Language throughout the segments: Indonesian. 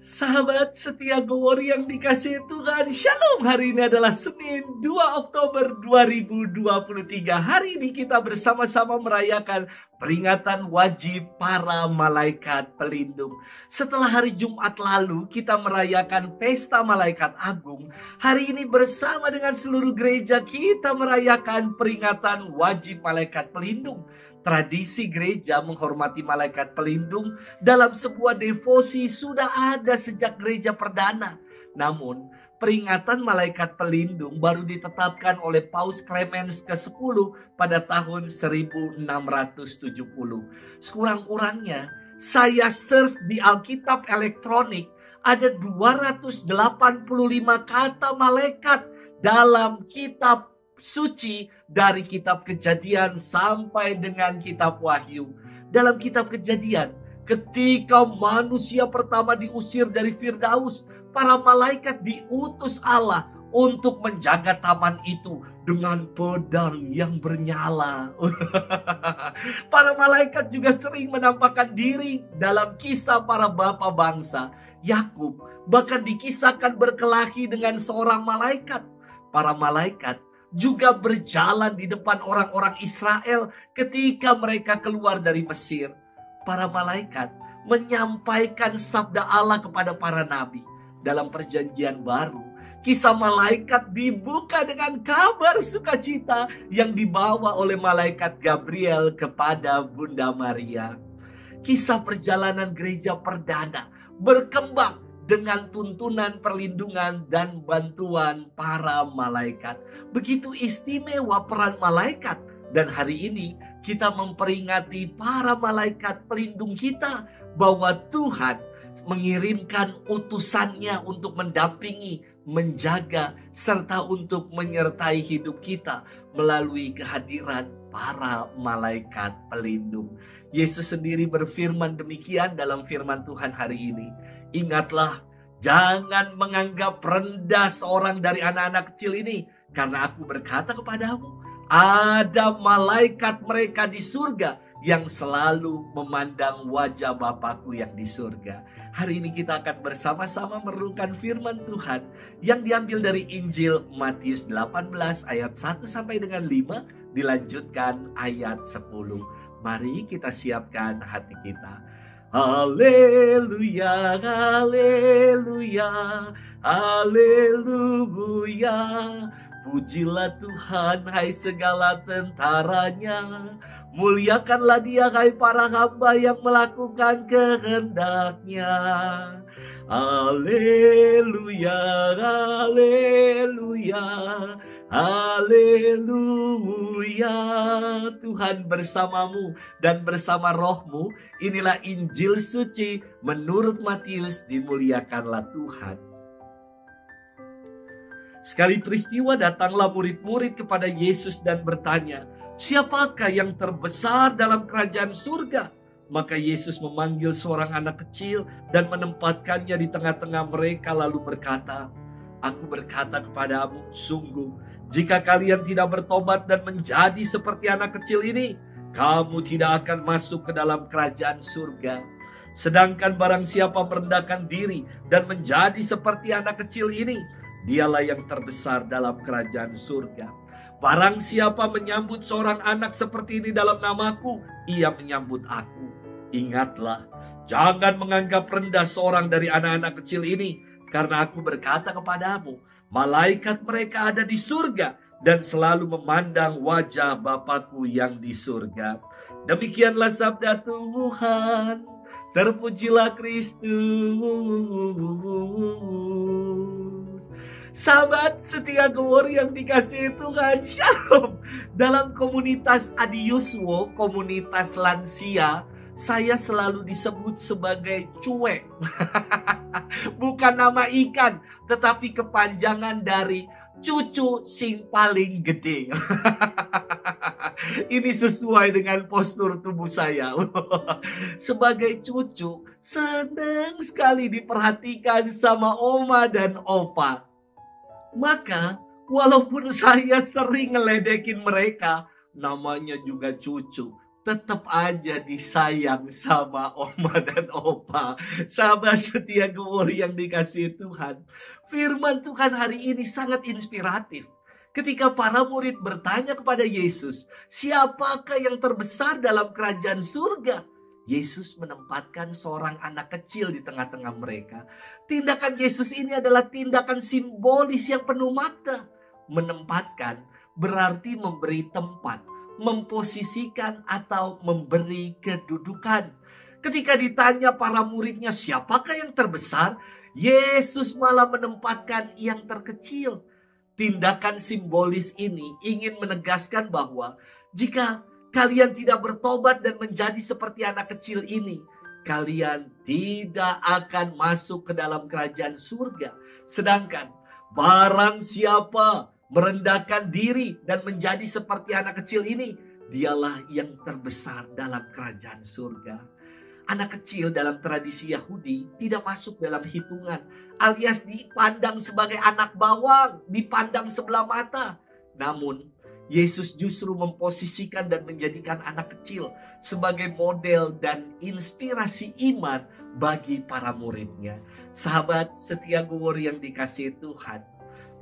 Sahabat setia Glory yang dikasihi Tuhan, Shalom. Hari ini adalah Senin 2 Oktober 2023. Hari ini kita bersama-sama merayakan peringatan wajib para malaikat pelindung. Setelah hari Jumat lalu kita merayakan Pesta Malaikat Agung, hari ini bersama dengan seluruh gereja kita merayakan peringatan wajib malaikat pelindung. Tradisi gereja menghormati malaikat pelindung dalam sebuah devosi sudah ada sejak gereja perdana. Namun, peringatan malaikat pelindung baru ditetapkan oleh Paus Clemens ke-10 pada tahun 1670. Sekurang-kurangnya, saya search di Alkitab elektronik, ada 285 kata malaikat dalam kitab suci dari kitab Kejadian sampai dengan kitab Wahyu. Dalam kitab Kejadian, ketika manusia pertama diusir dari Firdaus, para malaikat diutus Allah untuk menjaga taman itu dengan pedang yang bernyala. Para malaikat juga sering menampakkan diri dalam kisah para bapa bangsa. Yakub bahkan dikisahkan berkelahi dengan seorang malaikat. Para malaikat juga berjalan di depan orang-orang Israel ketika mereka keluar dari Mesir. Para malaikat menyampaikan sabda Allah kepada para nabi. Dalam perjanjian baru, kisah malaikat dibuka dengan kabar sukacita yang dibawa oleh malaikat Gabriel kepada Bunda Maria. Kisah perjalanan gereja perdana berkembang dengan tuntunan perlindungan dan bantuan para malaikat. Begitu istimewa peran malaikat. Dan hari ini kita memperingati para malaikat pelindung kita, bahwa Tuhan mengirimkan utusannya untuk mendampingi, menjaga, serta untuk menyertai hidup kita melalui kehadiran para malaikat pelindung. Yesus sendiri berfirman demikian dalam firman Tuhan hari ini. Ingatlah, jangan menganggap rendah seorang dari anak-anak kecil ini, karena aku berkata kepadamu, ada malaikat mereka di surga yang selalu memandang wajah Bapakku yang di surga. Hari ini kita akan bersama-sama merenungkan firman Tuhan yang diambil dari Injil Matius 18 ayat 1 sampai dengan 5, dilanjutkan ayat 10. Mari kita siapkan hati kita. Haleluya, haleluya, haleluya. Pujilah Tuhan, hai segala tentaranya. Muliakanlah Dia, hai para hamba yang melakukan kehendak-Nya. Haleluya, haleluya, haleluya. Tuhan bersamamu dan bersama rohmu. Inilah Injil suci menurut Matius. Dimuliakanlah Tuhan. Sekali peristiwa datanglah murid-murid kepada Yesus dan bertanya, siapakah yang terbesar dalam kerajaan surga? Maka Yesus memanggil seorang anak kecil dan menempatkannya di tengah-tengah mereka lalu berkata, aku berkata kepadamu, sungguh jika kalian tidak bertobat dan menjadi seperti anak kecil ini, kamu tidak akan masuk ke dalam kerajaan surga. Sedangkan barang siapa merendahkan diri dan menjadi seperti anak kecil ini, dialah yang terbesar dalam kerajaan surga. Barang siapa menyambut seorang anak seperti ini dalam namaku, ia menyambut aku. Ingatlah, jangan menganggap rendah seorang dari anak-anak kecil ini, karena aku berkata kepadamu, malaikat mereka ada di surga dan selalu memandang wajah Bapakku yang di surga. Demikianlah sabda Tuhan. Terpujilah Kristus. Sahabat setia Glory yang dikasihi Tuhan, Shalom. Dalam komunitas Adi Yuswo, komunitas lansia, saya selalu disebut sebagai cuek. Bukan nama ikan, tetapi kepanjangan dari cucu sing paling gede. Ini sesuai dengan postur tubuh saya. Sebagai cucu, senang sekali diperhatikan sama oma dan opa. Maka walaupun saya sering ngeledekin mereka, namanya juga cucu, tetap aja disayang sama oma dan opa. Sahabat setia Gumur yang dikasihi Tuhan, firman Tuhan hari ini sangat inspiratif. Ketika para murid bertanya kepada Yesus, siapakah yang terbesar dalam kerajaan surga? Yesus menempatkan seorang anak kecil di tengah-tengah mereka. Tindakan Yesus ini adalah tindakan simbolis yang penuh makna. Menempatkan berarti memberi tempat, memposisikan atau memberi kedudukan. Ketika ditanya para muridnya siapakah yang terbesar, Yesus malah menempatkan yang terkecil. Tindakan simbolis ini ingin menegaskan bahwa jika kalian tidak bertobat dan menjadi seperti anak kecil ini, kalian tidak akan masuk ke dalam kerajaan surga. Sedangkan barang siapa merendahkan diri dan menjadi seperti anak kecil ini, dialah yang terbesar dalam kerajaan surga. Anak kecil dalam tradisi Yahudi tidak masuk dalam hitungan, alias dipandang sebagai anak bawang, dipandang sebelah mata. Namun Yesus justru memposisikan dan menjadikan anak kecil sebagai model dan inspirasi iman bagi para muridnya. Sahabat setia Gumur yang dikasihi Tuhan,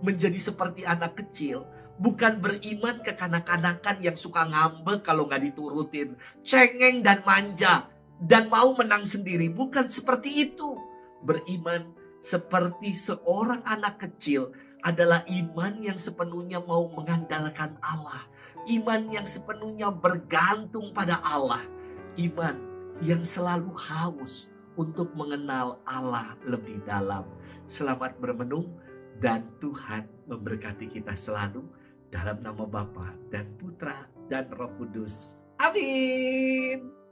menjadi seperti anak kecil bukan beriman kekanak-kanakan yang suka ngambek kalau nggak diturutin, cengeng dan manja, dan mau menang sendiri. Bukan seperti itu. Beriman seperti seorang anak kecil adalah iman yang sepenuhnya mau mengandalkan Allah. Iman yang sepenuhnya bergantung pada Allah. Iman yang selalu haus untuk mengenal Allah lebih dalam. Selamat bermenung dan Tuhan memberkati kita selalu. Dalam nama Bapa dan Putra dan Roh Kudus. Amin.